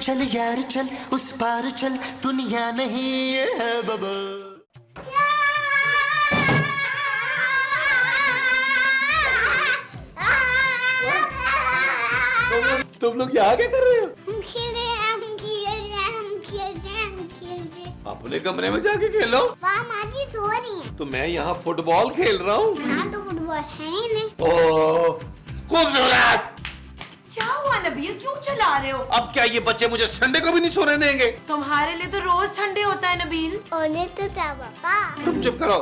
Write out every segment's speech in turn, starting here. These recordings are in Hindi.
चल यार चल, उस पार चल, दुनिया नहीं है बबल। तुम लोग यहाँ क्या कर रहे हो? हम खेल रहे हैं, हम खेल रहे हैं, हम खेल रहे हैं, हम खेल रहे हैं। अपने कमरे में जाके खेलो। वहाँ माजी सो रही है। तो मैं यहाँ फुटबॉल खेल रहा हूँ। यहाँ तो फुटबॉल है ही नहीं। ओह, खूबसूरत। क्या हुआ नबील, क्यों चला रहे हो? अब क्या ये बच्चे मुझे संडे को भी नहीं सोने देंगे? तुम्हारे लिए तो रोज संडे होता है नबील। ओने तो क्या पापा? तुम चुप करो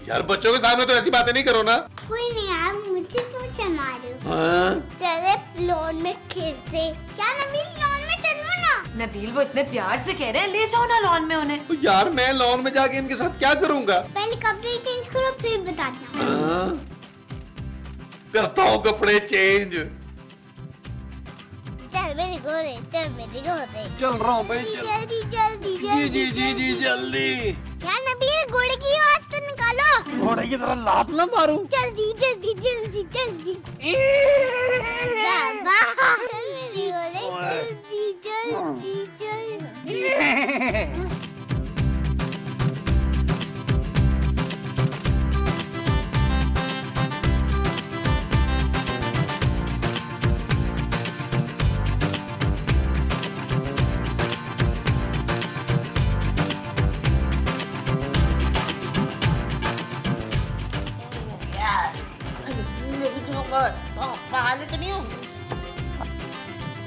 यार, बच्चों के सामने तो ऐसी बातें नहीं करो ना। कोई नहीं यार, मुझे क्यों चला रहे हो? हाँ? चले लॉन में खेलते। क्या नबील, लॉन में चलो ना। नबील वो इतने प्यार से कह रहे हैं, ले जाओ ना लॉन में उन्हें। तो यार मैं लॉन में जाके इनके साथ क्या करूँगा? पहले कपड़े चेंज करो फिर बताना। हाँ? करता हूँ कपड़े चेंज। चल मेरे घोड़े, चल मेरे घोड़े। चल रहा हूँ भाई, चल। जल्दी जल्दी जी जी जी जी जल्दी। क्या नबील, घोड़े की आवाज तो निकालो। घोड़े की तरह लात ना मारूं। जल्दी जल्दी जल्दी जल्दी। बाबा चल मेरे घोड़े, जल्दी जल्दी जल्दी।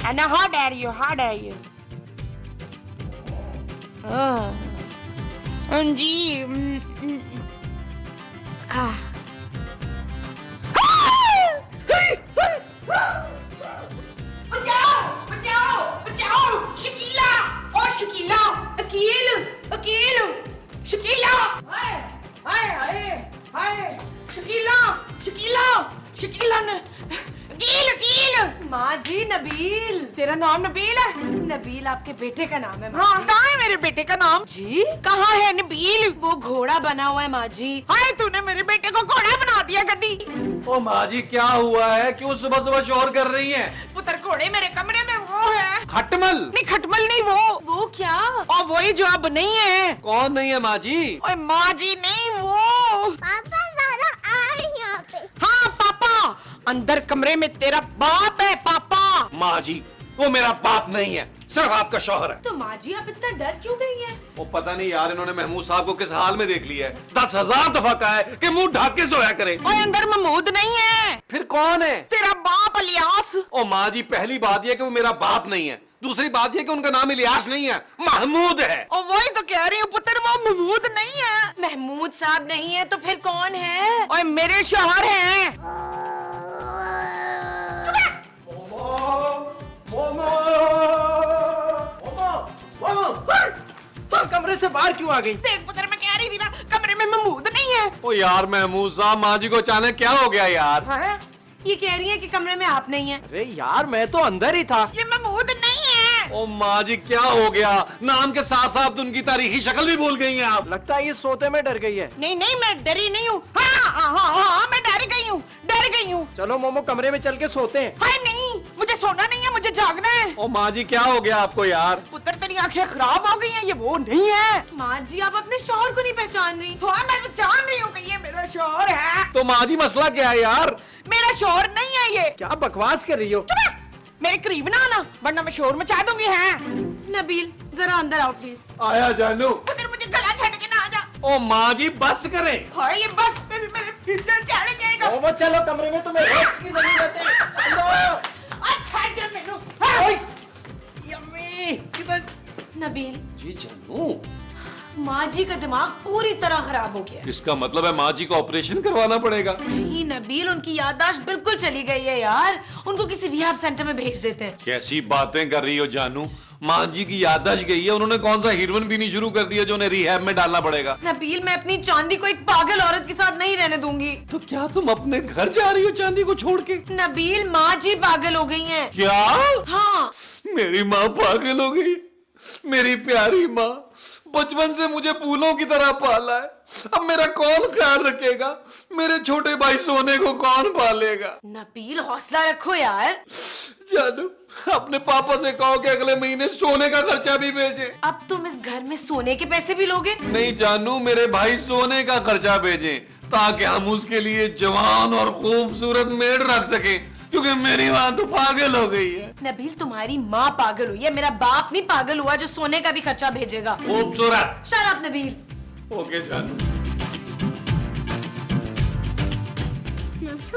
Anna, how dare you? How dare you? जी बचाओ बचाओ बचाओ, शकीला और शकीला, अकील अकील, शकीला, हाय हाय हाय हाय, शकीला शकीला शकीला ने, अकील अकील। माँ जी नबील। तेरा नाम नबील है? नबील आपके बेटे का नाम है। हाँ, कहाँ है मेरे बेटे का नाम? जी कहाँ है नबील? वो घोड़ा बना हुआ है माँ जी। हाय, तूने मेरे बेटे को घोड़ा बना दिया गड्डी। ओ माँ जी क्या हुआ है, क्यों सुबह सुबह शोर कर रही हैं? पुत्र घोड़े मेरे कमरे में वो है। खटमल? नहीं खटमल नहीं, वो क्या? और वही जो अब नहीं है। कौन नहीं है माँ जी? ओए माँ जी नहीं, वो। पापा ज़रा आए यहाँ पे। हाँ पापा, अंदर कमरे में तेरा बाप है पापा। माँ जी वो मेरा बाप नहीं है, सिर्फ आपका शौहर है। तो माँ जी आप इतना डर क्यों गई हैं? वो पता नहीं यार, इन्होंने महमूद साहब को किस हाल में देख लिया है। 10,000 दफा कहा है कि मुंह ढक के सोया करे। ओए अंदर महमूद नहीं है, फिर कौन है? तेरा बाप इलियास। ओ माँ जी पहली बात यह कि वो मेरा बाप नहीं है, दूसरी बात यह कि उनका नाम इलियास नहीं है, महमूद है। और वही तो कह रही हूँ पुत्र, वो महमूद नहीं है। महमूद साहब नहीं है तो फिर कौन है? ओए मेरे शौहर हैं। तो कमरे से बाहर क्यों आ गई? देख पुत्र, मैं कह रही थी ना, कमरे में महमूद नहीं है। ओ यार महमूद साहब, माँ जी को अचानक क्या हो गया यार? हाँ? ये कह रही है कि कमरे में आप नहीं है। अरे यार मैं तो अंदर ही था। ये महमूद नहीं है। ओ माँ जी क्या हो गया? नाम के साथ साथ उनकी तारीखी शक्ल भी भूल गई हैं आप। लगता है ये सोते में डर गई है। नहीं नहीं, मैं डरी नहीं हूँ। हाँ हाँ हाँ हाँ, मैं डर गई हूँ, डर गई हूँ। चलो मोमो कमरे में चल के सोते हैं। हाय नहीं, मुझे सोना नहीं है, मुझे जागना है। ओ माँ जी क्या हो गया आपको यार? पुत्र तेरी आंखें खराब हो गई हैं, ये वो नहीं है। माँ जी आप अपने शौहर को नहीं पहचान रही। हाँ मैं पहचान रही हूँ कि ये मेरा शौहर है। तो माँ जी मसला क्या है यार? मेरा शौहर नहीं है ये। क्या बकवास कर रही हो? चुप रह, मेरे करीब ना आना वरना मैं शोर मचा दूंगी। है नबील जरा अंदर आओ प्लीज। आया जानू। पुत्र मुझे गला छड़ के ना आ जा। ओ माँ जी बस करें। हाय ये बस पे भी मेरे फ्यूचर चढ़ जाएगा। मोमो चलो कमरे में, तुम्हें रेस्ट की जरूरत है। चलो। अच्छा ये मेनू। यम्मी किधर? नबील जी जानू, माँ जी का दिमाग पूरी तरह खराब हो गया। इसका मतलब है माँ जी को ऑपरेशन करवाना पड़ेगा। नहीं नबील, उनकी याददाश्त बिल्कुल चली गई है यार। उनको किसी रिहैब सेंटर में भेज देते हैं। कैसी बातें कर रही हो जानू? माँ जी की याददाश्त गई है, उन्होंने कौन सा हीरोइन पीनी शुरू कर दिया जो उन्हें रिहैब में डालना पड़ेगा? नबील मैं अपनी चांदी को एक पागल औरत के साथ नहीं रहने दूंगी। तो क्या तुम अपने घर जा रही हो चांदी को छोड़ के? नबील माँ जी पागल हो गई हैं। क्या? हाँ मेरी माँ पागल हो गई? मेरी प्यारी माँ, बचपन से मुझे फूलों की तरह पाला है, अब मेरा कौन ख्याल रखेगा? मेरे छोटे भाई सोने को कौन पालेगा? नबील हौसला रखो यार। जानू, अपने पापा से कहो कि अगले महीने सोने का खर्चा भी भेजे। अब तुम इस घर में सोने के पैसे भी लोगे? नहीं जानू, मेरे भाई सोने का खर्चा भेजें ताकि हम उसके लिए जवान और खूबसूरत मेड रख सके, क्योंकि मेरी माँ तो पागल हो गई है। नबील तुम्हारी माँ पागल हुई है, मेरा बाप नहीं पागल हुआ जो सोने का भी खर्चा भेजेगा। खूबसूरत। Shut up Nabeel. ओके जानू।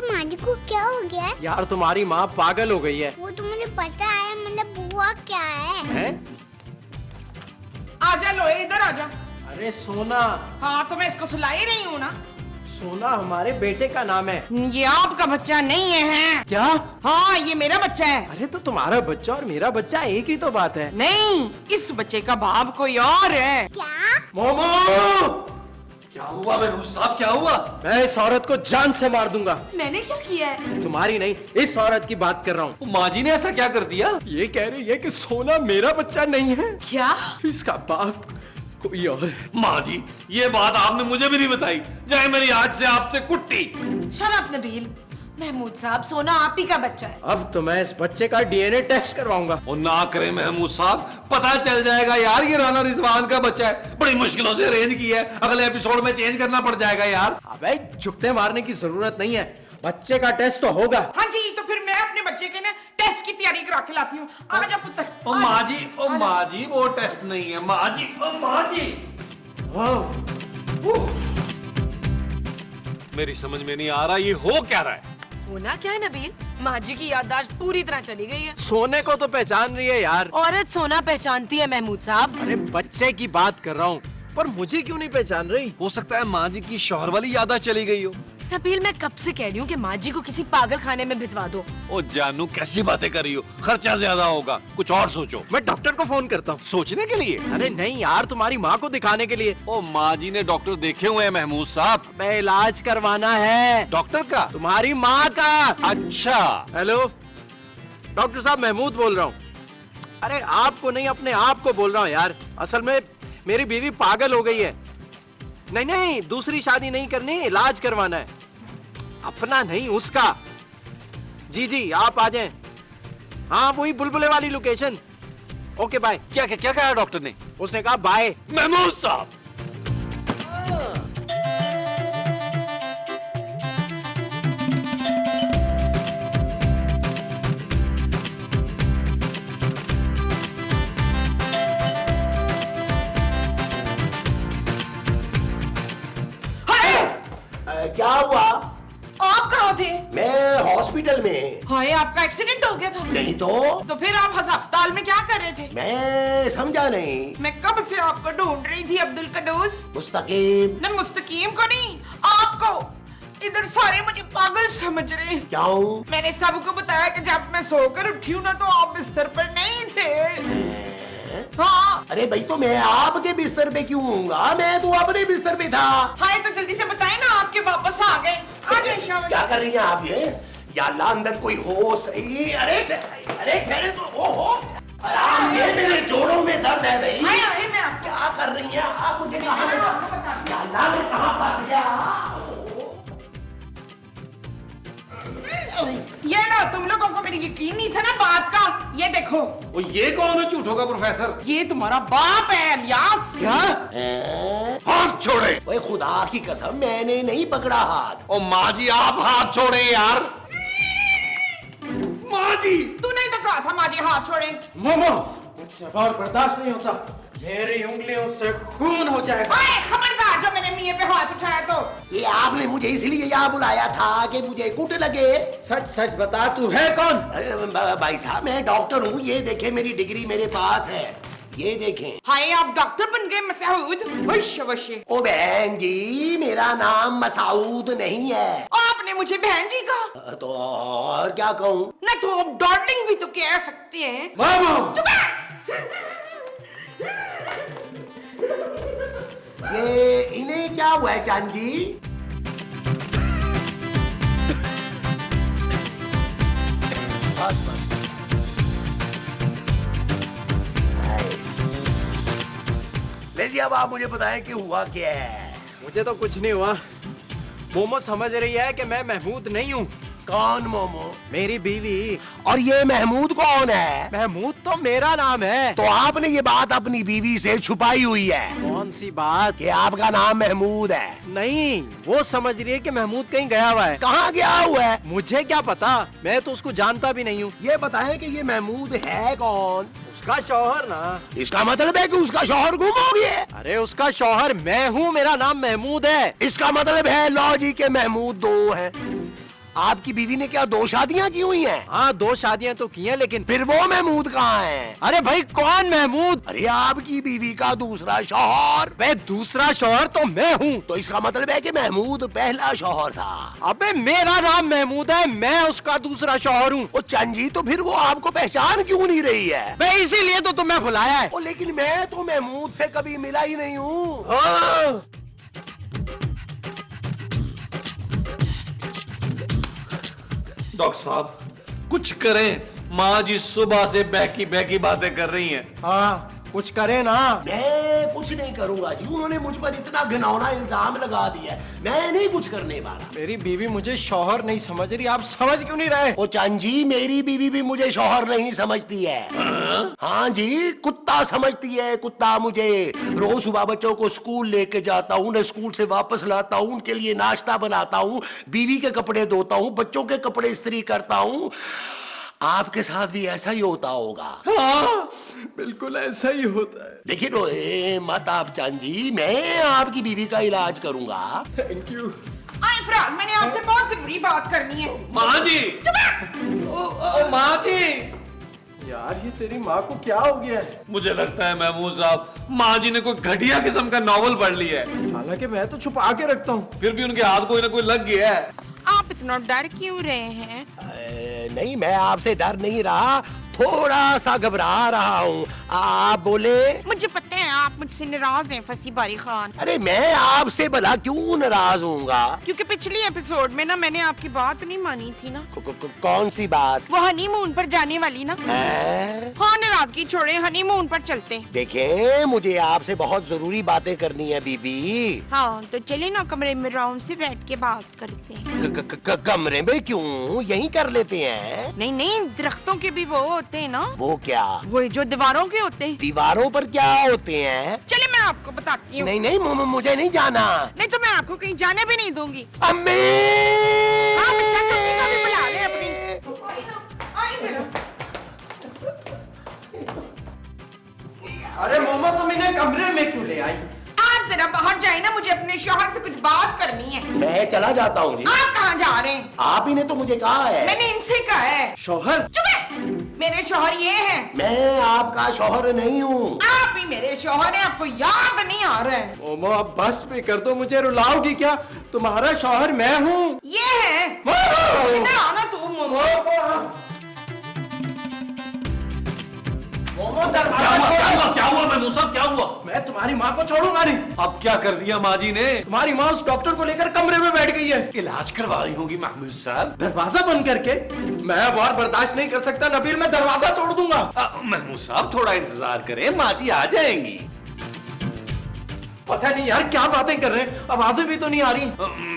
माँ जी को क्या हो गया है? यार तुम्हारी माँ पागल हो गई है। वो तो मुझे पता है, मतलब हुआ क्या है? हैं? आजा लोए, इधर आजा। अरे सोना, हाँ तो मैं इसको सुला ही रही हूँ ना। सोना हमारे बेटे का नाम है। ये आपका बच्चा नहीं है। क्या? हाँ ये मेरा बच्चा है। अरे तो तुम्हारा बच्चा और मेरा बच्चा एक ही तो बात है। नहीं, इस बच्चे का बाप कोई और है। क्या? मोमो, क्या हुआ महमूद साहब, क्या हुआ? मैं इस औरत को जान से मार दूंगा। मैंने क्या किया है? तुम्हारी नहीं, इस औरत की बात कर रहा हूँ। माँ जी ने ऐसा क्या कर दिया? ये कह रही है कि सोना मेरा बच्चा नहीं है, क्या? इसका बाप कोई और है। माँ जी, ये बात आपने मुझे भी नहीं बताई, जाए मेरी आज से आपसे कुट्टी। Shut up Nabeel. महमूद साहब, सोना आप ही का बच्चा है। अब तो मैं इस बच्चे का डीएनए टेस्ट करवाऊंगा। और ना करे महमूद साहब, पता चल जाएगा यार ये राना रिजवान का बच्चा है, बड़ी मुश्किलों से अरेंज किया है, अगले एपिसोड में चेंज करना पड़ जाएगा यार। अबे जुगते मारने की जरूरत नहीं है, बच्चे का टेस्ट तो होगा। हाँ जी, तो फिर मैं अपने बच्चे के ना टेस्ट की तैयारी करा के लाती हूँ। आजा पुत्र। ओ माँ जी, ओ माँ जी, वो टेस्ट नहीं है माँ जी, ओ माँ जी। मेरी समझ में नहीं आ रहा ये हो क्या रहा है। होना क्या है नबील? माँ जी की याददाश्त पूरी तरह चली गई है। सोने को तो पहचान रही है यार। औरत सोना पहचानती है महमूद साहब। अरे बच्चे की बात कर रहा हूँ, पर मुझे क्यों नहीं पहचान रही? हो सकता है माँ जी की शौहर वाली याददाश्त चली गई हो। नबील, मैं कब से कह रही हूँ कि माँ जी को किसी पागल खाने में भिजवा दो। ओ जानू, कैसी बातें कर रही हो, खर्चा ज्यादा होगा, कुछ और सोचो। मैं डॉक्टर को फोन करता हूँ। सोचने के लिए? अरे नहीं यार, तुम्हारी माँ को दिखाने के लिए। ओ माँ जी ने डॉक्टर देखे हुए हैं महमूद साहब। मैं इलाज करवाना है। डॉक्टर का? तुम्हारी माँ का। अच्छा। हेलो डॉक्टर साहब, महमूद बोल रहा हूँ। अरे आपको नहीं, अपने आप को बोल रहा हूँ यार। असल में मेरी बीवी पागल हो गई है। नहीं नहीं, दूसरी शादी नहीं करनी, इलाज करवाना है। अपना नहीं, उसका। जी जी, आप आ जाएं। हाँ वही बुलबुले वाली लोकेशन। Okay bye. क्या क्या क्या कहा डॉक्टर ने? उसने कहा बाय। महमूद साहब, क्या हुआ? आप कहाँ थे? मैं हॉस्पिटल में। हाय, आपका एक्सीडेंट हो गया था। नहीं तो फिर आप अस्पताल में क्या कर रहे थे? मैं समझा नहीं। मैं कब से आपको ढूंढ रही थी अब्दुल कदूस। मुस्तकीम। न मुस्तकीम को नहीं, आपको। इधर सारे मुझे पागल समझ रहे हैं। क्यों? मैंने सबको बताया कि जब मैं सोकर उठी हूँ ना तो आप बिस्तर पर नहीं थे। हाँ। अरे भाई, तो मैं आपके बिस्तर पे क्यों हूँगा? मैं तो अपने बिस्तर पे था। हाय, तो जल्दी से बताए ना, आपके वापस आ गए। आ जाए शाबाश। क्या कर रही हैं आप ये? या अल्लाह, अंदर कोई हो सही। अरे अरे ठहरे तो। हो आराम से, मेरे जोड़ों में दर्द है भाई। हाय हाय, मैं आपको क्या कर रही हैं आप? मुझे कहाँ ले जा- या अल्लाह, मैं कहाँ फंस गया? ये ना, तुम लोगों को मेरी यकीन नहीं था ना बात का। ये देखो, ओ ये कौन है झूठों का प्रोफेसर? ये तुम्हारा बाप है इलियास। क्या? हाथ छोड़े। ओए खुदा की कसम, मैंने नहीं पकड़ा हाथ। ओ माँ जी, आप हाथ छोड़े यार। माँ जी, तूने तो कहा था माजी हाथ छोड़े। मोमो, मुझसे और बर्दाश्त नहीं होता। मेरी उंगलियों से खून हो जाएगा। हाय, खबरदार जो मेरे मियाँ पे हाथ उठाया तो। ये आपने मुझे इसलिए यहाँ बुलाया था कि मुझे कुट लगे। सच सच बता, तू है कौन? भाई साहब, मैं डॉक्टर हूँ। ये देखें, मेरी डिग्री मेरे पास है, ये देखें। हाय, आप डॉक्टर बन गए मसूद। वश्य वश्य। ओ बहन जी, मेरा नाम मसूद नहीं है। आपने मुझे बहन जी कहा। तो और क्या कहूँ? न तो आप डार्लिंग भी तो कह सकते हैं। मोमो, चुप है। ये इन्हें क्या हुआ है चांद जी? बस बस। हाय। जी अब आप मुझे बताएं कि हुआ क्या है। मुझे तो कुछ नहीं हुआ। मोमो समझ रही है कि मैं महमूद नहीं हूँ। कौन मोमो? मेरी बीवी। और ये महमूद कौन है? महमूद तो मेरा नाम है। तो आपने ये बात अपनी बीवी से छुपाई हुई है कौन सी बात? कि आपका नाम महमूद है। नहीं, वो समझ रही है कि महमूद कहीं गया हुआ है। कहाँ गया हुआ है? मुझे क्या पता, मैं तो उसको जानता भी नहीं हूँ। ये बताएं कि ये महमूद है कौन? उसका शौहर ना। इसका मतलब है कि उसका शौहर गुम हो गया है। अरे उसका शौहर मैं हूँ, मेरा नाम महमूद है। इसका मतलब है लॉ जी के महमूद दो हैं। आपकी बीवी ने क्या 2 शादियां की हुई हैं? हाँ 2 शादियां तो की हैं, लेकिन फिर वो महमूद कहाँ है? अरे भाई कौन महमूद? अरे आपकी बीवी का दूसरा शौहर। वे दूसरा शौहर तो मैं हूँ। तो इसका मतलब है कि महमूद पहला शौहर था। अबे मेरा नाम महमूद है, मैं उसका दूसरा शौहर हूँ। ओ चंजी, तो फिर वो आपको पहचान क्यों नहीं रही है? मैं इसीलिए तो तुम्हें बुलाया है। ओ लेकिन मैं तो महमूद से कभी मिला ही नहीं हूँ। डॉक्टर साहब कुछ करें, माँ जी सुबह से बहकी बहकी बातें कर रही हैं। हाँ कुछ करे ना। मैं कुछ नहीं करूंगा जी, उन्होंने मुझ पर इतना घिनौना इल्जाम लगा दिया है, मैं नहीं कुछ करने वाला। मेरी बीवी मुझे शौहर नहीं समझ रही, आप समझ क्यों नहीं रहे? ओ चंजी, मेरी बीवी भी मुझे शौहर नहीं समझती है। हाँ जी, कुत्ता समझती है। कुत्ता मुझे रोज सुबह बच्चों को स्कूल लेके जाता हूँ, उन्हें स्कूल से वापस लाता हूँ, उनके लिए नाश्ता बनाता हूँ, बीवी के कपड़े धोता हूँ, बच्चों के कपड़े इस्त्री करता हूँ। आपके साथ भी ऐसा ही होता होगा। हाँ बिल्कुल ऐसा ही होता है। देखिए रोए मत आप चंजी, मैं आपकी बीवी का इलाज करूंगा। Thank you. इफराज, मैंने आपसे बहुत जरूरी बात करनी है। माँ जी, ओ माँ जी, यार ये तेरी माँ को क्या हो गया है? मुझे लगता है महमूद साहब माँ जी ने कोई घटिया किस्म का नॉवल पढ़ लिया है। हालांकि मैं तो छुपा के रखता हूँ। फिर भी उनके हाथ कोई ना कोई लग गया है। आप इतना डर क्यों रहे हैं? नहीं, मैं आपसे डर नहीं रहा, थोड़ा सा घबरा रहा हूँ। आप बोले। मुझे पता है आप मुझसे नाराज हैं फसी बारी खान। अरे मैं आपसे भला क्यों नाराज हूँगा? क्योंकि पिछली एपिसोड में ना मैंने आपकी बात नहीं मानी थी ना। कौन सी बात? वो हनीमून पर जाने वाली ना। हाँ नाराजगी छोड़े, हनीमून पर चलते हैं। देखें, मुझे आपसे बहुत जरूरी बातें करनी है बीबी। हाँ तो चले ना कमरे में राउंड से बैठ के बात करते हैं। कमरे में क्यों? यहीं कर लेते हैं। नहीं नहीं, दरख्तों के भी वो होते हैं ना। वो क्या? वो जो दीवारों के होते हैं। दीवारों पर क्या होते हैं? चले मैं आपको बताती हूँ। नहीं नहीं, मुझे नहीं जाना। नहीं तो मैं आपको कहीं जाने भी नहीं दूंगी। अम्मी! हाँ बच्चा, कभी कभी बुला ले अपनी। अरे मोमो तुम इन्हें कमरे में क्यों ले आई? आप जरा बाहर जाए ना, मुझे अपने शौहर से कुछ बात करनी है। मैं चला जाता हूँ जी। आप कहाँ जा रहे हैं? आप ही ने तो मुझे कहा है। मैंने इनसे कहा है। शौहर? चुप है, मेरे शौहर ये हैं। मैं आपका शौहर नहीं हूँ। आप ही मेरे शौहर हैं, आपको याद नहीं आ रहा है। मोमो अब बस पे कर दो, मुझे रुलाओगी क्या? तुम्हारा शौहर मैं हूँ। ये है। इधर आना तू मोमो। मोमो दरवाजा क्या हुआ महमूद साहब, क्या हुआ? मैं तुम्हारी माँ को छोड़ूंगा नहीं। अब क्या कर दिया माँ जी ने? तुम्हारी माँ उस डॉक्टर को लेकर कमरे में बैठ गई है। इलाज करवा रही होगी महमूद साहब। दरवाजा बंद करके? मैं अब और बर्दाश्त नहीं कर सकता नबील, मैं दरवाजा तोड़ दूंगा। महमूद साहब थोड़ा इंतजार करें, माँ जी आ जाएंगी। पता नहीं यार क्या बातें कर रहे हैं, आवाजें भी तो नहीं आ रही।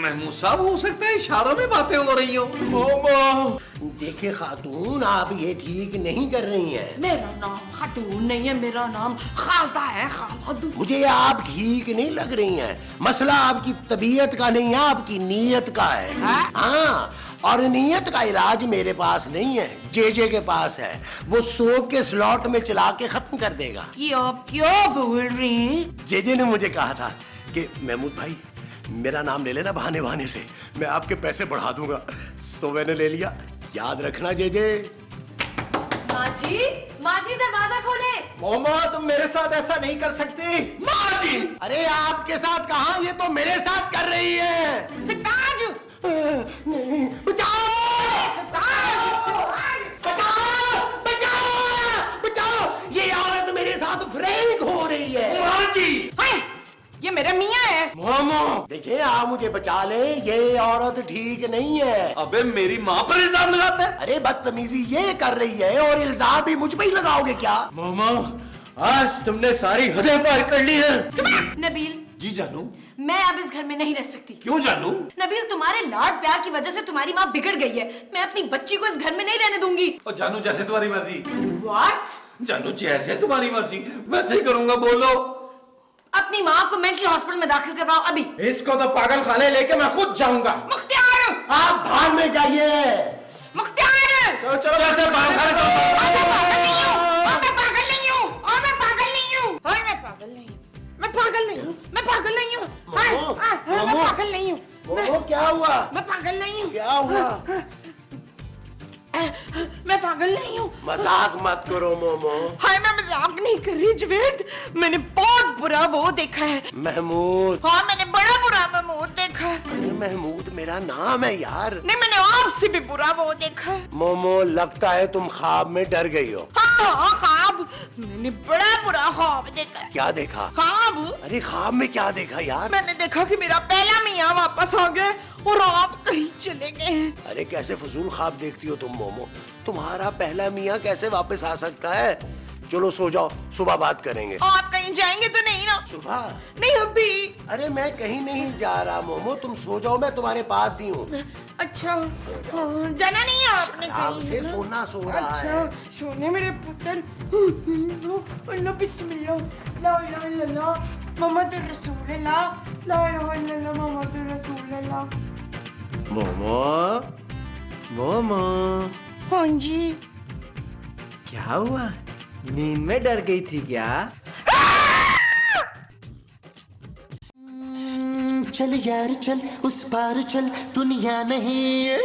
महमूद साहब हो सकता है इशारों में बातें हो रही हो। मोमो देखिए खातून, आप ये ठीक नहीं कर रही हैं। मेरा नाम खातून नहीं है, मेरा नाम खालदा है, खालद। मुझे आप ठीक नहीं लग रही हैं। मसला आपकी तबीयत का नहीं है, आपकी नीयत का है। हाँ, और नीयत का इलाज मेरे पास नहीं है, जेजे के पास है। वो सोप के स्लॉट में चला के खत्म कर देगा। ये आप क्यों बोल रहे हैं? जेजे ने मुझे कहा था कि महमूद भाई मेरा नाम ले लेना बहाने बहाने से, मैं आपके पैसे बढ़ा दूंगा। सो मैंने ले लिया। याद रखना जेजे। माँ जी दरवाजा खोले। मोमो तुम मेरे साथ ऐसा नहीं कर सकती। माँ जी! अरे आपके साथ कहाँ, ये तो मेरे साथ कर रही है। सिताज! नहीं, बचाओ! बचाओ! बचाओ! बचाओ! ये औरत मेरे साथ फ्रैंक हो रही है। माँ जी! हाय, ये मेरा मियाँ है। मोमो देखिए आप मुझे बचा ले, ये औरत ठीक नहीं है। अबे मेरी माँ पर इल्जाम लगाता है। अरे बदतमीजी ये कर रही है और इल्जाम भी मुझ पे ही लगाओगे क्या? मोमो आज तुमने सारी हदें पार कर ली है। नबील, जी जानू। मैं अब इस घर में नहीं रह सकती। क्यों जानू? नबील, तुम्हारे लाड प्यार की वजह से तुम्हारी माँ बिगड़ गई है। मैं अपनी बच्ची को इस घर में नहीं रहने दूंगी। और जानू जैसे तुम्हारी मर्जी। What? जानू जैसे तुम्हारी मर्जी वैसे ही करूंगा, बोलो। अपनी माँ को मेंटल हॉस्पिटल में दाखिल करवाओ अभी। इसको तो पागल खाने लेके मैं खुद जाऊंगा। मुख्तियार! आप भाग में जाइए। मुख्तियार! चलो चलो चलो मैं पागल नहीं हूँ। मैं पागल नहीं हूँ। मैं पागल नहीं हूँ। मैं पागल नहीं हूँ। मैं पागल नहीं हूँ। मोमो क्या हुआ? मैं पागल नहीं हूँ। क्या हुआ? मैं पागल नहीं हूँ। मजाक मत करो मोमो। हाय, मैं मजाक नहीं कर रही जवेद, मैंने बहुत बुरा वो देखा है। महमूद। हाँ, मैंने बड़ा बुरा महमूद देखा है। अरे महमूद मेरा नाम है यार। नहीं, मैंने आपसे भी बुरा वो देखा है। मोमो लगता है तुम ख्वाब में डर गई हो। हाँ, ख्वाब, मैंने बड़ा बुरा ख्वाब देखा है। क्या देखा? ख्वाब, अरे ख्वाब में क्या देखा यार? मैंने देखा कि मेरा पहला मियाँ वापस आ गया और आप कहीं चले गए। अरे कैसे फजूल ख्वाब देखती हो तुम मोमो? तुम्हारा पहला मियाँ कैसे वापस आ सकता है? चलो सो जाओ, सुबह बात करेंगे। आप कहीं जाएंगे तो नहीं ना? सुबह? नहीं अभी। अरे मैं कहीं नहीं जा रहा मोमो, तुम सो जाओ, मैं तुम्हारे पास ही हूँ। अच्छा, हाँ, जाना नहीं है आपने आराम कहीं? से सोना सो रहा है। अच्छा, सोने मेरे पुत्र। अल्लाह बिस्मिल्लाह, ला इलाहा इल्लल्लाह, मोहम्मद रसूलुल्लाह, ला इलाहा इल्लल्लाह, मोहम्मद रसूलुल्लाह। मोमो, मोमो, हाँ जी। क्या हुआ? नींद में डर गई थी क्या? चल यार चल, उस पार चल, दुनिया नहीं है